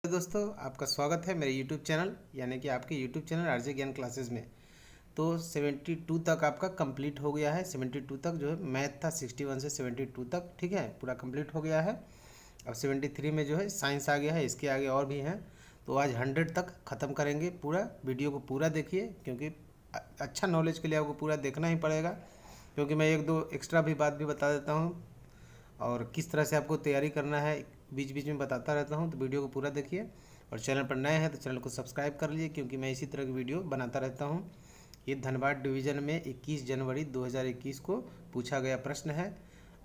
दोस्तों, आपका स्वागत है मेरे YouTube चैनल यानी कि आपके YouTube चैनल आरजे ज्ञान क्लासेस में। तो 72 तक आपका कंप्लीट हो गया है। 72 तक जो है मैथ था, 61 से 72 तक, ठीक है, पूरा कंप्लीट हो गया है। अब 73 में जो है साइंस आ गया है, इसके आगे और भी हैं। तो आज 100 तक ख़त्म करेंगे। पूरा वीडियो को पूरा देखिए, क्योंकि अच्छा नॉलेज के लिए आपको पूरा देखना ही पड़ेगा। क्योंकि मैं एक दो एक्स्ट्रा भी बात भी बता देता हूँ और किस तरह से आपको तैयारी करना है बीच बीच में बताता रहता हूँ। तो वीडियो को पूरा देखिए और चैनल पर नए हैं तो चैनल को सब्सक्राइब कर लीजिए, क्योंकि मैं इसी तरह की वीडियो बनाता रहता हूँ। ये धनबाद डिवीज़न में 21 जनवरी 2021 को पूछा गया प्रश्न है।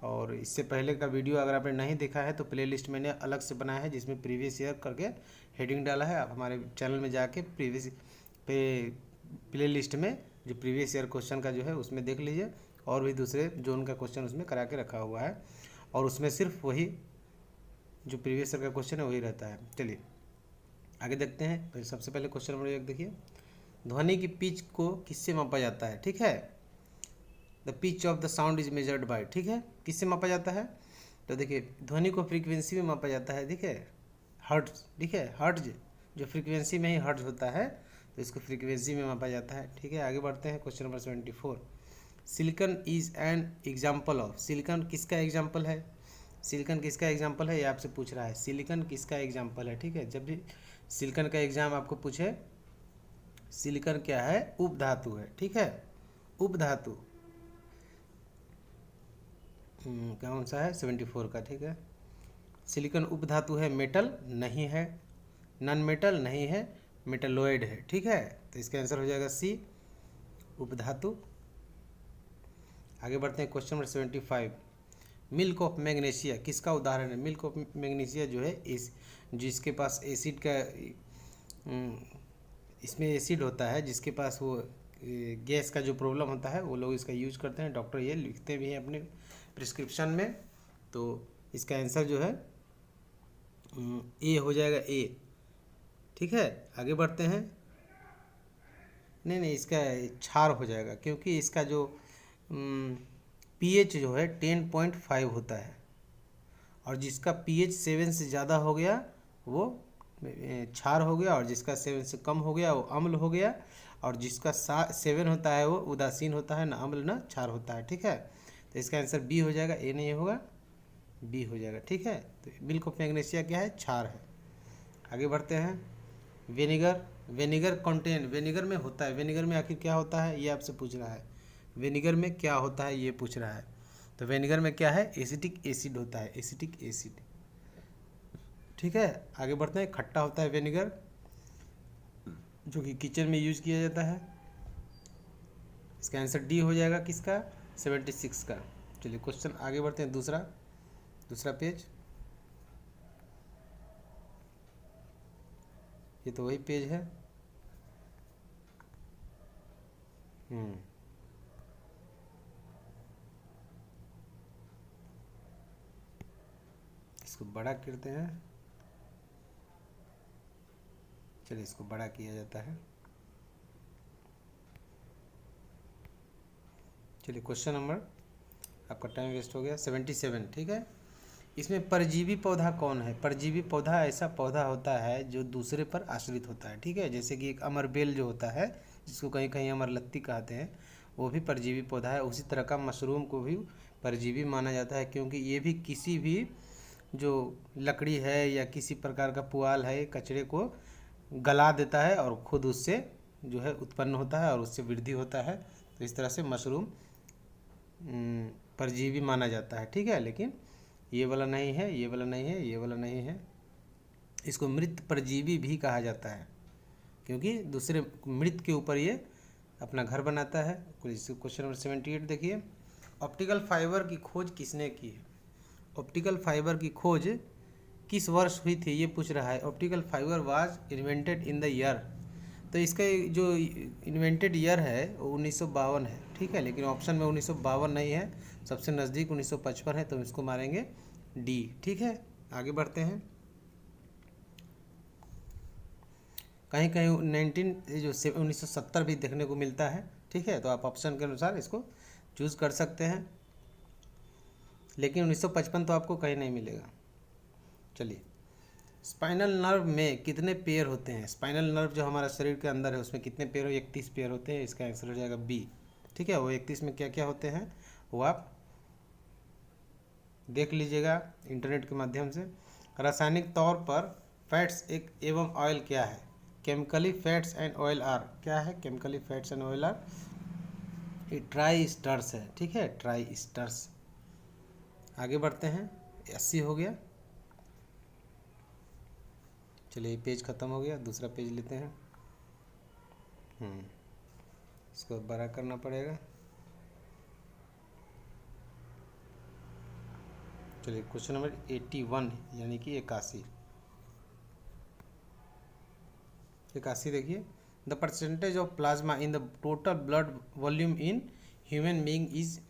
और इससे पहले का वीडियो अगर आपने नहीं देखा है तो प्लेलिस्ट मैंने अलग से बनाया है, जिसमें प्रीवियस ईयर करके हेडिंग डाला है। आप हमारे चैनल में जाके प्ले लिस्ट में जो प्रीवियस ईयर क्वेश्चन का जो है उसमें देख लीजिए। और भी दूसरे जोन का क्वेश्चन उसमें करा के रखा हुआ है, और उसमें सिर्फ वही जो प्रीवियस ईयर का क्वेश्चन है वही रहता है। चलिए आगे देखते हैं। तो सबसे पहले क्वेश्चन नंबर 1 देखिए, ध्वनि की पिच को किससे मापा जाता है? ठीक है, the pitch of the sound is measured by, ठीक है, किससे मापा जाता है? तो देखिए ध्वनि को फ्रीक्वेंसी में मापा जाता है, ठीक है, हर्ट्ज, ठीक है, हर्ट्ज जो फ्रीक्वेंसी में ही हर्ट्ज होता है, तो इसको फ्रीक्वेंसी में मापा जाता है। ठीक है, आगे बढ़ते हैं। Question number 74, silicon is an example of, silicon किसका एग्जाम्पल है? सिलिकॉन किसका एग्जाम्पल है ये आपसे पूछ रहा है। सिलिकॉन किसका एग्जाम्पल है? ठीक है, जब भी सिलिकॉन का एग्जाम आपको पूछे, सिलिकॉन क्या है? उपधातु है, ठीक है, उपधातु। कौन सा है? 74 का, ठीक है। सिलिकॉन उपधातु है, मेटल नहीं है, नॉन मेटल नहीं है, मेटलॉइड है, ठीक है। तो इसका आंसर हो जाएगा सी, उपधातु। आगे बढ़ते हैं। Question number 75, milk of magnesia किसका उदाहरण है? मिल्क ऑफ मैग्नीशिया जो है इस जिसके पास एसिड का इसमें एसिड होता है, जिसके पास वो गैस का जो प्रॉब्लम होता है वो लोग इसका यूज करते हैं। डॉक्टर ये लिखते भी हैं अपने प्रिस्क्रिप्शन में। तो इसका आंसर जो है ए हो जाएगा, ए, ठीक है। आगे बढ़ते हैं। नहीं, इसका क्षार हो जाएगा, क्योंकि इसका जो पीएच जो है 10.5 होता है, और जिसका पीएच 7 से ज़्यादा हो गया वो क्षार हो गया, और जिसका 7 से कम हो गया वो अम्ल हो गया, और जिसका 7 होता है वो उदासीन होता है, ना अम्ल ना क्षार होता है, ठीक है। तो इसका आंसर बी हो जाएगा, ए नहीं होगा, बी हो जाएगा, ठीक है। तो मिल्क ऑफ मैग्नीशिया क्या है? क्षार है। आगे बढ़ते हैं। विनेगर, विनेगर कंटेन, विनेगर में होता है, विनेगर में आखिर क्या होता है ये आपसे पूछ रहा है। विनेगर में क्या होता है ये पूछ रहा है। तो विनेगर में क्या है? एसिटिक एसिड होता है, एसिटिक एसिड, ठीक है। आगे बढ़ते हैं। खट्टा होता है विनेगर, जो कि किचन में यूज किया जाता है। इसका आंसर डी हो जाएगा, किसका? 76 का। चलिए क्वेश्चन आगे बढ़ते हैं। दूसरा पेज, ये तो वही पेज है। इसको बड़ा करते हैं। चलिए इसको बड़ा किया जाता है। चलिए क्वेश्चन नंबर, आपका टाइम वेस्ट हो गया, 77, ठीक है। इसमें परजीवी पौधा कौन है? परजीवी पौधा ऐसा पौधा होता है जो दूसरे पर आश्रित होता है, ठीक है। जैसे कि एक अमरबेल जो होता है, जिसको कहीं कहीं अमरलत्ती कहते हैं, वो भी परजीवी पौधा है। उसी तरह का मशरूम को भी परजीवी माना जाता है, क्योंकि ये भी किसी भी जो लकड़ी है या किसी प्रकार का पुआल है, कचरे को गला देता है और खुद उससे जो है उत्पन्न होता है और उससे वृद्धि होता है। तो इस तरह से मशरूम परजीवी माना जाता है, ठीक है। लेकिन ये वाला नहीं है, ये वाला नहीं है, ये वाला नहीं है। इसको मृत परजीवी भी कहा जाता है, क्योंकि दूसरे मृत के ऊपर ये अपना घर बनाता है। क्वेश्चन नंबर 78 देखिए, ऑप्टिकल फाइबर की खोज किसने की है? ऑप्टिकल फाइबर की खोज किस वर्ष हुई थी ये पूछ रहा है। Optical fibre was invented in the year, तो इसका जो इन्वेंटेड ईयर है वो 1952 है, ठीक है। लेकिन ऑप्शन में 1952 नहीं है, सबसे नज़दीक 1955 है, तो इसको मारेंगे डी, ठीक है। आगे बढ़ते हैं। कहीं कहीं 1970 भी देखने को मिलता है, ठीक है। तो आप ऑप्शन के अनुसार इसको चूज़ कर सकते हैं, लेकिन 1955 तो आपको कहीं नहीं मिलेगा। चलिए स्पाइनल नर्व में कितने पेयर होते हैं? स्पाइनल नर्व जो हमारा शरीर के अंदर है उसमें कितने पेयर? 31 पेयर होते हैं। इसका आंसर हो जाएगा बी। ठीक है, वो 31 में क्या क्या होते हैं वो आप देख लीजिएगा इंटरनेट के माध्यम से। रासायनिक तौर पर फैट्स एक एवं ऑयल क्या है? Chemically fats and oil are, क्या है chemically fats and oil are? ये ट्राई स्टर्स है। ठीक है, ट्राई स्टर्स। आगे बढ़ते हैं, 80 हो गया। चलिए पेज ख़त्म हो गया, दूसरा पेज लेते हैं। इसको बड़ा करना पड़ेगा। चलिए क्वेश्चन नंबर 81 यानी कि 81 देखिए, the percentage of plasma in the total blood volume in human being is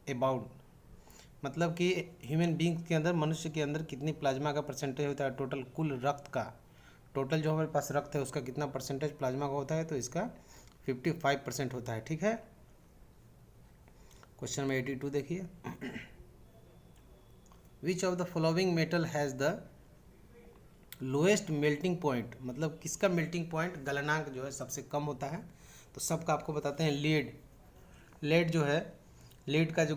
about, मतलब कि ह्यूमन बीइंग के अंदर, मनुष्य के अंदर कितनी प्लाज्मा का परसेंटेज होता है? टोटल कुल रक्त का, टोटल जो हमारे पास रक्त है उसका कितना परसेंटेज प्लाज्मा का होता है? तो इसका 55% होता है। ठीक है, क्वेश्चन नंबर 82 देखिए, which of the following metal has the lowest melting point, मतलब किसका मेल्टिंग पॉइंट, गलनांक जो है सबसे कम होता है? तो सबका आपको बताते हैं, लेड। लेड जो है, लेड का जो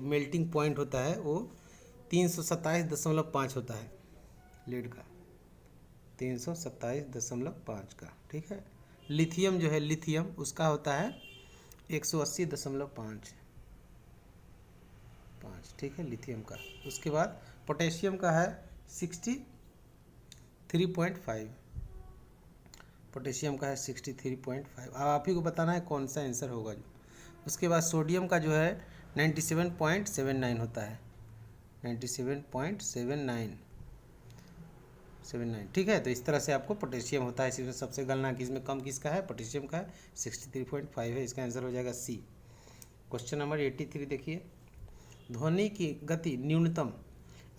मेल्टिंग पॉइंट होता है वो 327.5 होता है। लेड का 327.5 का। ठीक है, लिथियम जो है, लिथियम उसका होता है 180.5। ठीक है, लिथियम का। उसके बाद पोटेशियम का है 63.5। पोटेशियम का है 63.5। अब आप ही को बताना है कौन सा आंसर होगा जो। उसके बाद सोडियम का जो है 97.79 होता है, 97.79। ठीक है, तो इस तरह से आपको पोटेशियम होता है। इसमें सबसे गलनांक इसमें कम किसका है? पोटेशियम का है, 63.5 है। इसका आंसर हो जाएगा सी। क्वेश्चन नंबर 83 देखिए, ध्वनि की गति न्यूनतम,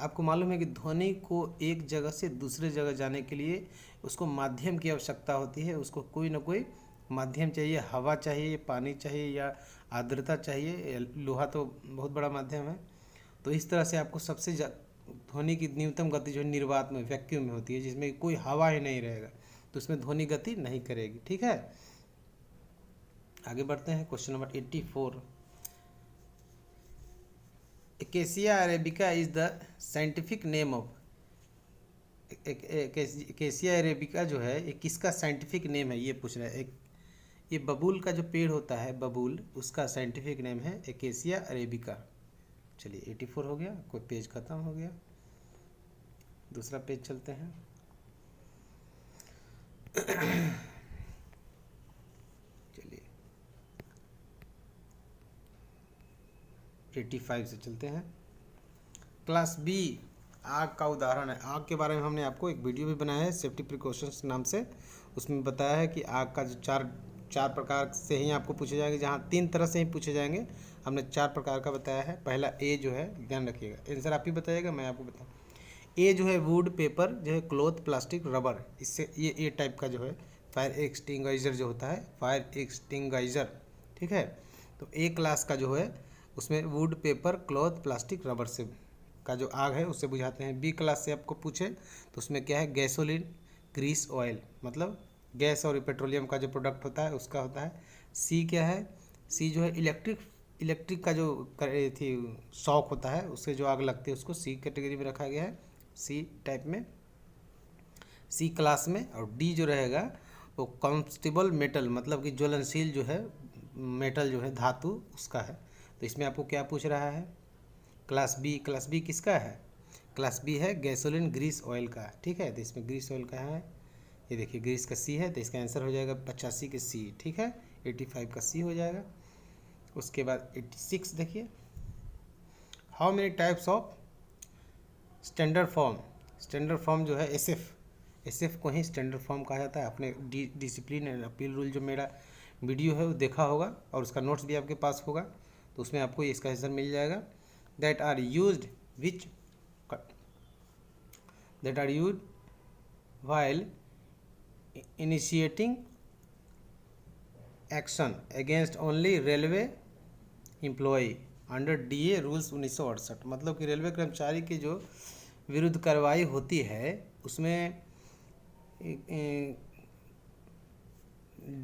आपको मालूम है कि ध्वनि को एक जगह से दूसरे जगह जाने के लिए उसको माध्यम की आवश्यकता होती है। उसको कोई ना कोई माध्यम चाहिए, हवा चाहिए, पानी चाहिए, या आर्द्रता चाहिए। लोहा तो बहुत बड़ा माध्यम है। तो इस तरह से आपको सबसे ध्वनि की न्यूनतम गति जो निर्वात में, वैक्यूम में होती है, जिसमें कोई हवा ही नहीं रहेगा, तो उसमें ध्वनि गति नहीं करेगी। ठीक है, आगे बढ़ते हैं। Question number 84, acacia arabica is the scientific name of, acacia arabica जो है ये किसका साइंटिफिक नेम है? ये पूछ रहा है। एक ये बबूल का जो पेड़ होता है, बबूल, उसका साइंटिफिक नेम है एकेसिया अरेबिका। चलिए 84 हो गया, कोई पेज ख़त्म हो गया, दूसरा पेज चलते हैं। चलिए 85 से चलते हैं। क्लास बी आग का उदाहरण है। आग के बारे में हमने आपको एक वीडियो भी बनाया है, सेफ्टी प्रिकॉशंस नाम से। उसमें बताया है कि आग का जो चार प्रकार से ही आपको पूछे जाएंगे, जहाँ 3 तरह से ही पूछे जाएंगे। हमने 4 प्रकार का बताया है। पहला ए जो है, ध्यान रखिएगा, आंसर आप ही बताइएगा, मैं आपको बताऊँ। ए जो है वुड, पेपर जो है, क्लॉथ, प्लास्टिक, रबर। इससे ये टाइप का जो है फायर एक्सटिंग्विशर जो होता है, फायर एक्सटिंग्विशर। ठीक है, तो ए क्लास का जो है उसमें would, paper, cloth, plastic, rubber से का जो आग है उससे बुझाते हैं। बी क्लास से आपको पूछे तो उसमें क्या है, गैसोलीन, ग्रीस, ऑयल, मतलब गैस और पेट्रोलियम का जो प्रोडक्ट होता है उसका होता है। सी क्या है, सी जो है इलेक्ट्रिक का जो थी शॉक होता है, उससे जो आग लगती है उसको सी कैटेगरी में रखा गया है, सी टाइप में, सी क्लास में। और डी जो रहेगा वो कॉम्बस्टिबल मेटल, मतलब कि ज्वलनशील जो है मेटल जो है, धातु, उसका है। तो इसमें आपको क्या पूछ रहा है? क्लास बी किसका है? क्लास बी है गैसोलीन, ग्रीस, ऑयल का। ठीक है, तो इसमें ग्रीस ऑयल का है, ये देखिए ग्रीस का सी है, तो इसका आंसर हो जाएगा 85 के सी। ठीक है, 85 का सी हो जाएगा। उसके बाद 86 देखिए, how many types of standard form. Standard form जो है एसएफ को ही स्टैंडर्ड फॉर्म कहा जाता है। आपने डिसिप्लिन एंड अपील रूल जो मेरा वीडियो है वो देखा होगा, और उसका नोट्स भी आपके पास होगा, तो उसमें आपको इसका आंसर मिल जाएगा। That are used while initiating action against only railway employee under DA rules 1968। मतलब कि रेलवे कर्मचारी की जो विरुद्ध कार्रवाई होती है उसमें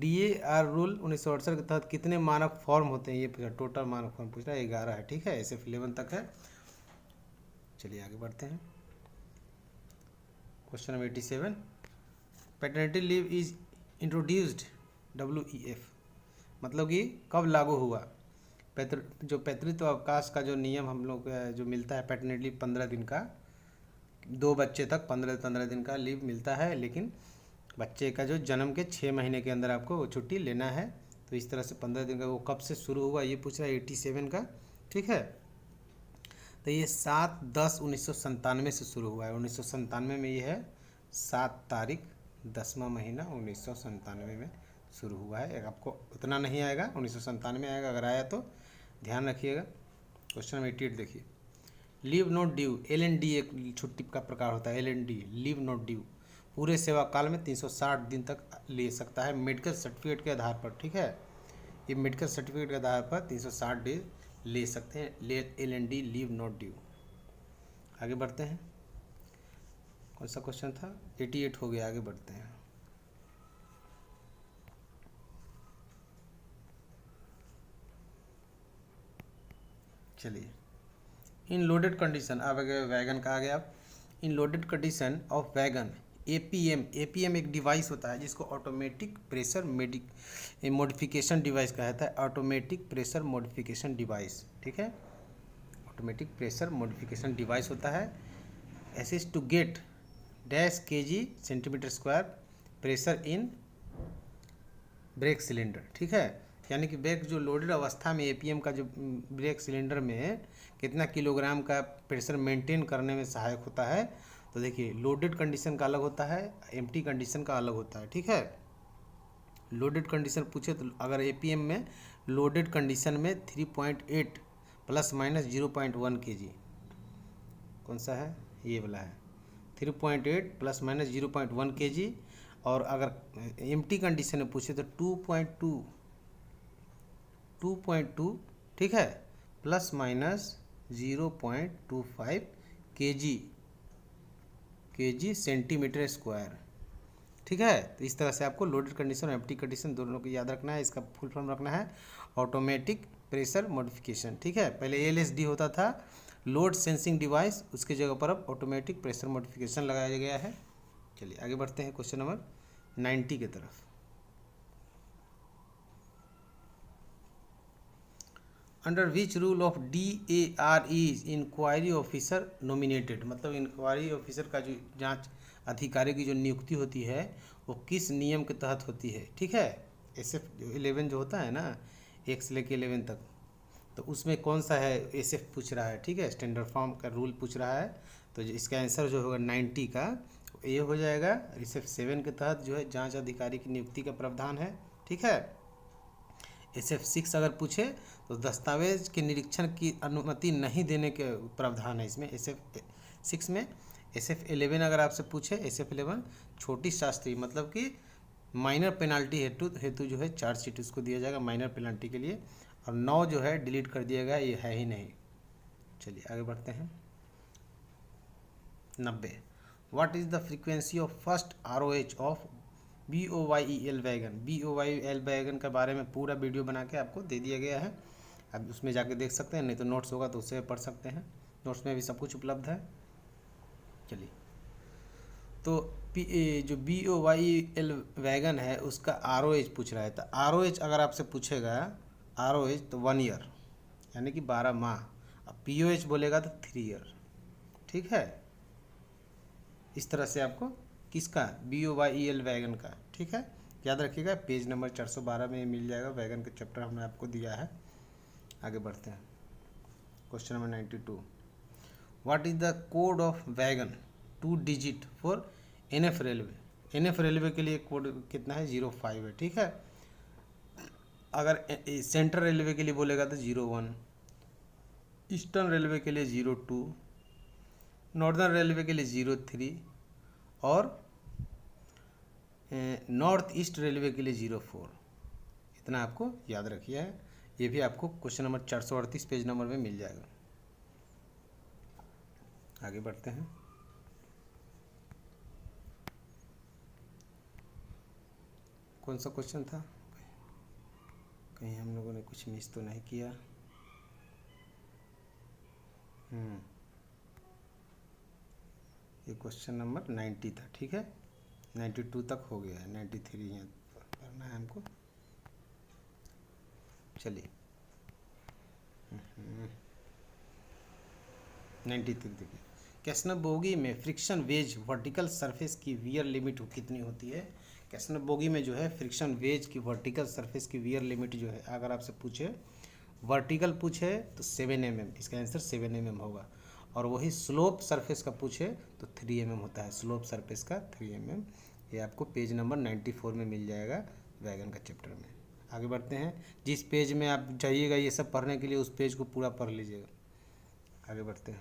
DAR रूल 1968 के तहत कितने मानक फॉर्म होते हैं, ये पूछा। टोटल मानक फॉर्म पूछ रहा है, 11 है, ठीक है। SF11 तक है। चलिए आगे बढ़ते हैं। Question number 87, paternity leave is introduced WEF, मतलब कि कब लागू हुआ। जो पैतृत्व अवकाश का जो नियम हम लोग जो मिलता है पैटर्निटी लीव 15 दिन का, 2 बच्चे तक 15 दिन का लीव मिलता है, लेकिन बच्चे का जो जन्म के 6 महीने के अंदर आपको वो छुट्टी लेना है। तो इस तरह से 15 दिन का वो कब से शुरू हुआ ये पूछ रहा है 87 का, ठीक है। तो ये 7/10/1997 से शुरू हुआ है। 1997 में ये है 7 तारीख 10वां महीना 1997 में शुरू हुआ है। आपको उतना नहीं आएगा, 1997 आएगा, अगर आया तो ध्यान रखिएगा। क्वेश्चन नंबर 88 देखिए, लीव नॉट ड्यू, LND एक छुट्टी का प्रकार होता है। LND लीव नॉट ड्यू पूरे सेवा काल में 360 दिन तक ले सकता है मेडिकल सर्टिफिकेट के आधार पर, ठीक है। ये मेडिकल सर्टिफिकेट के आधार पर 360 डे ले सकते हैं। LND leave not due. आगे बढ़ते हैं। कौन सा क्वेश्चन था? 88 हो गया। आगे बढ़ते हैं। चलिए, इन लोडेड कंडीशन, अब वैगन का आ गया। अब in loaded condition of wagon APM एक डिवाइस होता है जिसको ऑटोमेटिक प्रेशर मॉडिफिकेशन डिवाइस कहता है। ऑटोमेटिक प्रेशर मॉडिफिकेशन डिवाइस, ठीक है। ऑटोमेटिक प्रेशर मॉडिफिकेशन डिवाइस होता है। Assist to get -kg cm² pressure in brake cylinder, ठीक है। यानी कि ब्रेक जो लोडेड अवस्था में APM का जो ब्रेक सिलेंडर में कितना किलोग्राम का प्रेशर मेंटेन करने में सहायक होता है। तो देखिए, लोडेड कंडीशन का अलग होता है, एम्प्टी कंडीशन का अलग होता है, ठीक है। लोडेड कंडीशन पूछे तो अगर APM में लोडेड कंडीशन में 3.8 ± 0.1 kg, कौन सा है? ये वाला है 3.8 ± 0.1 kg। और अगर एम्प्टी कंडीशन में पूछे तो 2.2, ठीक है, ± 0.25 kg cm², ठीक है। तो इस तरह से आपको लोडेड कंडीशन और एम्प्टी कंडीशन दोनों को याद रखना है। इसका फुल फॉर्म रखना है ऑटोमेटिक प्रेशर मॉडिफिकेशन, ठीक है। पहले LSD होता था, लोड सेंसिंग डिवाइस, उसकी जगह पर अब ऑटोमेटिक प्रेशर मॉडिफिकेशन लगाया गया है। चलिए आगे बढ़ते हैं क्वेश्चन नंबर 90 की तरफ। Under which rule of DAR is inquiry officer nominated, मतलब इंक्वायरी ऑफिसर का जो जांच अधिकारी की जो नियुक्ति होती है वो किस नियम के तहत होती है, ठीक है। SF11 जो होता है ना, 1 से लेकर 11 तक, तो उसमें कौन सा है? SF पूछ रहा है, ठीक है। स्टैंडर्ड फॉर्म का रूल पूछ रहा है। तो इसका आंसर जो होगा 90 का ये हो जाएगा। SF7 के तहत जो है जांच अधिकारी की नियुक्ति का प्रावधान है, ठीक है। SF6 अगर पूछे तो दस्तावेज के निरीक्षण की अनुमति नहीं देने के प्रावधान है इसमें, SF6 में। SF11 अगर आपसे पूछे, SF11 छोटी शास्त्री, मतलब कि माइनर पेनाल्टी हेतु जो है चार्जशीट उसको दिया जाएगा माइनर पेनाल्टी के लिए। और 9 जो है डिलीट कर दिया गया, ये है ही नहीं। चलिए आगे बढ़ते हैं। 90, what is the frequency of first ROH of BOYEL wagon. BOYEL wagon के बारे में पूरा वीडियो बना के आपको दे दिया गया है, आप उसमें जाके देख सकते हैं, नहीं तो नोट्स होगा तो उससे पढ़ सकते हैं। नोट्स में भी सब कुछ उपलब्ध है। चलिए, तो जो BOYEL वैगन है उसका ROH पूछ रहा है। तो ROH अगर आपसे पूछेगा, ROH तो 1 ईयर यानी कि 12 माह। अब POH बोलेगा तो 3 ईयर, ठीक है। इस तरह से आपको किसका? BOYEL वैगन का, ठीक है। याद रखिएगा, पेज नंबर 412 में मिल जाएगा, वैगन का चैप्टर हमने आपको दिया है। आगे बढ़ते हैं। Question number 92, what is the code of wagon 2 digit for NF railway. NF railway के लिए कोड कितना है? 05 है, ठीक है। अगर सेंट्रल रेलवे के लिए बोलेगा तो 01, ईस्टर्न रेलवे के लिए 02, नॉर्दर्न रेलवे के लिए 03 और नॉर्थ ईस्ट रेलवे के लिए 04। इतना आपको याद रखिए है। ये भी आपको क्वेश्चन नंबर 438 पेज नंबर में मिल जाएगा। आगे बढ़ते हैं। कौन सा क्वेश्चन था, कहीं हम लोगों ने कुछ मिस तो नहीं किया। ये क्वेश्चन नंबर 90 था, ठीक है। 92 तक हो गया है, 93 यहाँ करना है हमको। चलिए 93 देखिए, कैसनव बोगी में फ्रिक्शन वेज वर्टिकल सरफेस की वियर लिमिट कितनी होती है। कैसनव बोगी में जो है फ्रिक्शन वेज की वर्टिकल सरफेस की वियर लिमिट जो है, अगर आपसे पूछे वर्टिकल पूछे तो 7 mm, इसका आंसर 7 mm होगा। और वही स्लोप सरफेस का पूछे तो 3 mm होता है, स्लोप सरफेस का 3 mm। ये आपको पेज नंबर 94 में मिल जाएगा वैगन का चैप्टर में। आगे बढ़ते हैं, जिस पेज में आप जाइएगा ये सब पढ़ने के लिए उस पेज को पूरा पढ़ लीजिएगा। आगे बढ़ते हैं,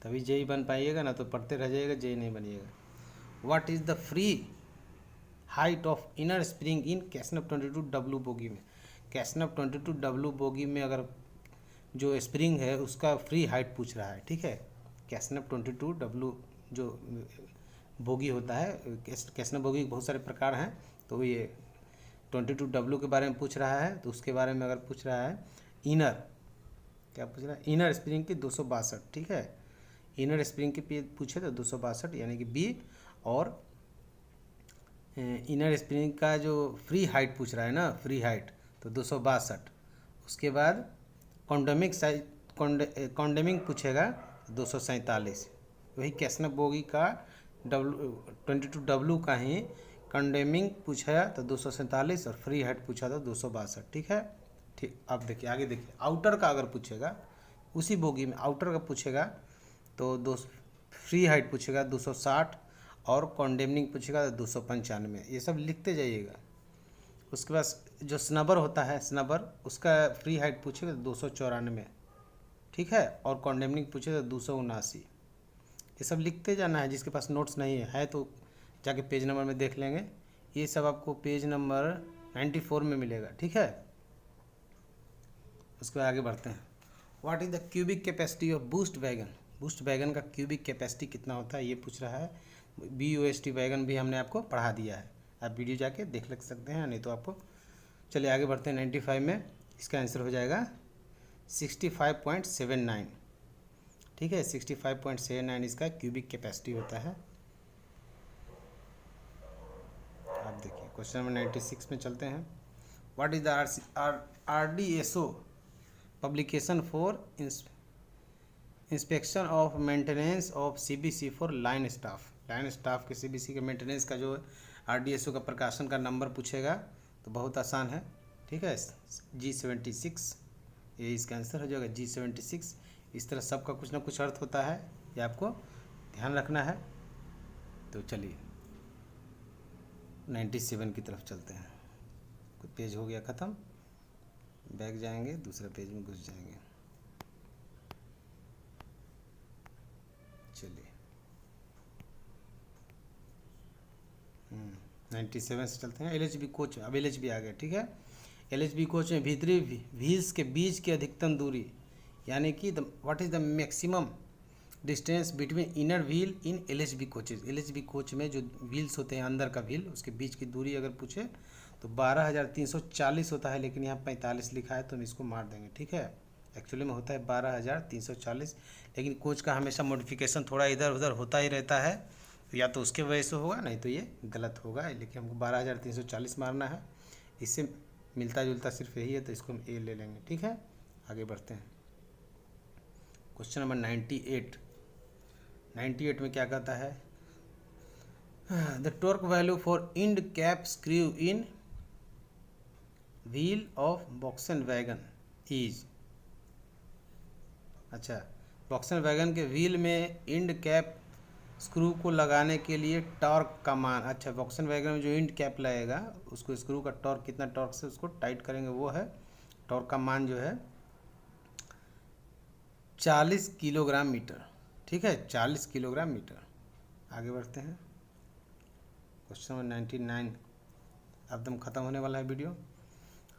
तभी जेई बन पाइएगा, ना तो पढ़ते रह जाइएगा जेई नहीं बनिएगा। What is the free height of inner spring in कैसनव 22W बोगी में। कैसनव 22W बोगी में अगर जो स्प्रिंग है उसका फ्री हाइट पूछ रहा है, ठीक है। कैसनव 22W जो बोगी होता है, कैसनव बोगी के बहुत सारे प्रकार हैं, तो ये 22W के बारे में पूछ रहा है। तो उसके बारे में अगर पूछ रहा है इनर, क्या पूछ रहा है, इनर स्प्रिंग की 262, ठीक है। इनर स्प्रिंग की पूछे तो 262 यानी कि बी। और इनर स्प्रिंग का जो फ्री हाइट पूछ रहा है ना, फ्री हाइट, तो 262। उसके बाद कॉन्डेमिक साइज कॉन्डेमिंग पूछेगा 247। वही कैसनव बोगी का 22W का ही कॉन्डेमिंग पूछा तो 247 और फ्री हाइट पूछा था 262, ठीक है। ठीक, अब देखिए आगे देखिए, आउटर का अगर पूछेगा उसी बोगी में आउटर का पूछेगा तो फ्री हाइट पूछेगा 260 और कॉन्डेमिंग पूछेगा 295। ये सब लिखते जाइएगा। उसके बाद जो स्नबर होता है, स्नबर, उसका फ्री हाइट पूछेगा 294, ठीक है। और कॉन्डेमिंग पूछेगा 279। ये सब लिखते जाना है। जिसके पास नोट्स नहीं है तो जाके पेज नंबर में देख लेंगे। ये सब आपको पेज नंबर 94 में मिलेगा, ठीक है। उसके बाद आगे बढ़ते हैं, what is the cubic capacity of boost wagon. Boost wagon का क्यूबिक कैपेसिटी कितना होता है ये पूछ रहा है। BUST वैगन भी हमने आपको पढ़ा दिया है, आप वीडियो जाके देख लग सकते हैं, नहीं तो आपको। चलिए आगे बढ़ते हैं, 95 में इसका आंसर हो जाएगा 65.79, ठीक है। 65.79 इसका क्यूबिक कैपेसिटी होता है। आप देखिए क्वेश्चन नंबर 96 में चलते हैं, what is the RDSO publication for inspection of maintenance of CBC for line staff. Line staff के CBC के मेंटेनेंस का जो RDSO का प्रकाशन का नंबर पूछेगा तो बहुत आसान है, ठीक है। G76, ये इसका आंसर हो जाएगा G76। इस तरह सबका कुछ ना कुछ अर्थ होता है, ये आपको ध्यान रखना है। तो चलिए 97 की तरफ चलते हैं। कोई पेज हो गया ख़त्म, बैक जाएंगे, दूसरे पेज में घुस जाएंगे। चलिए 97 से चलते हैं। LHB कोच, अब LHB आ गया, ठीक है। LHB कोच में भीतरी व्हील्स के बीच की अधिकतम दूरी, यानी कि what is the maximum distance between inner wheel in LHB coaches. LHB coach में जो व्हील्स होते हैं अंदर का व्हील, उसके बीच की दूरी अगर पूछे तो 12,340 होता है, लेकिन यहाँ 45 लिखा है तो हम इसको मार देंगे, ठीक है। एक्चुअली में होता है 12,340, लेकिन कोच का हमेशा मॉडिफिकेशन थोड़ा इधर उधर होता ही रहता है, तो या तो उसके वजह से होगा, नहीं तो ये गलत होगा। लेकिन हमको 12,340 मारना है, इससे मिलता जुलता सिर्फ यही है, तो इसको हम ए ले लेंगे, ठीक है। आगे बढ़ते हैं, क्वेश्चन नंबर 98। 98 में क्या कहता है, the torque value for end cap screw in wheel of BOXN wagon is. अच्छा, वॉक्सन वैगन के व्हील में इंड कैप स्क्रू को लगाने के लिए टॉर्क का मान। अच्छा, वॉक्सन वैगन में जो इंड कैप लगेगा उसको स्क्रू का टॉर्क, कितना टॉर्क से उसको टाइट करेंगे वो है, टॉर्क का मान जो है 40 किलोग्राम मीटर, ठीक है, 40 किलोग्राम मीटर। आगे बढ़ते हैं, क्वेश्चन नंबर 99 अब एकदम ख़त्म होने वाला है video.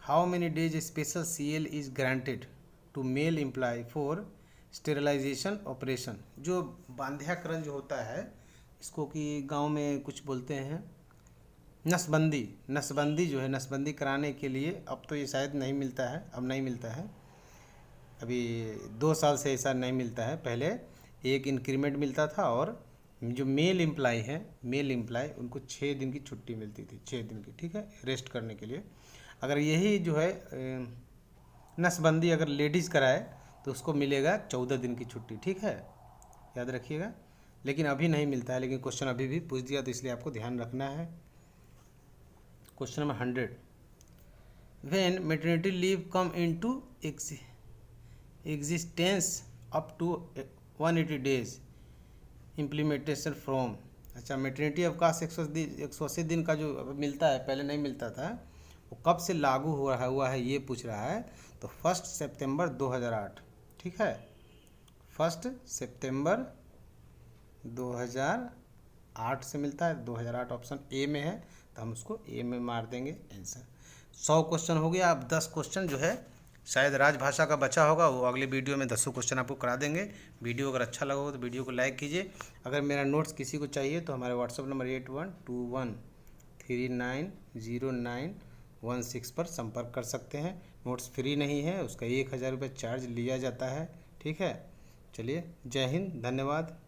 How many days special CL is granted to male employee for sterilization operation. जो बांध्याकरण जो होता है, इसको कि गांव में कुछ बोलते हैं नसबंदी जो है, नसबंदी कराने के लिए अब तो ये शायद नहीं मिलता है, अब नहीं मिलता है, अभी 2 साल से ऐसा नहीं मिलता है। पहले एक इंक्रीमेंट मिलता था, और जो मेल एम्प्लाई हैं, मेल एम्प्लाई उनको 6 दिन की छुट्टी मिलती थी, 6 दिन की, ठीक है, रेस्ट करने के लिए। अगर यही जो है नसबंदी अगर लेडीज़ कराए तो उसको मिलेगा 14 दिन की छुट्टी, ठीक है, याद रखिएगा। लेकिन अभी नहीं मिलता है, लेकिन क्वेश्चन अभी भी पूछ दिया तो इसलिए आपको ध्यान रखना है। Question number 100, when maternity leave come into existence up to 180 days implementation from. अच्छा, मैटरनिटी अवकाश 180 दिन का जो अब मिलता है, पहले नहीं मिलता था, वो कब से लागू हुआ है ये पूछ रहा है। तो 1 सितंबर 2008, ठीक है, 1 सितंबर 2008 से मिलता है। 2008 ऑप्शन ए में है, तो हम उसको ए में मार देंगे आंसर। 100 क्वेश्चन हो गया। अब 10 क्वेश्चन जो है शायद राजभाषा का बचा होगा, वो अगले वीडियो में 10 क्वेश्चन आपको करा देंगे। वीडियो अगर अच्छा लगा हो तो वीडियो को लाइक कीजिए। अगर मेरा नोट्स किसी को चाहिए तो हमारे व्हाट्सअप नंबर 8121390916 पर संपर्क कर सकते हैं। नोट्स फ्री नहीं है, उसका 1000 रुपये चार्ज लिया जाता है, ठीक है। चलिए, जय हिंद, धन्यवाद।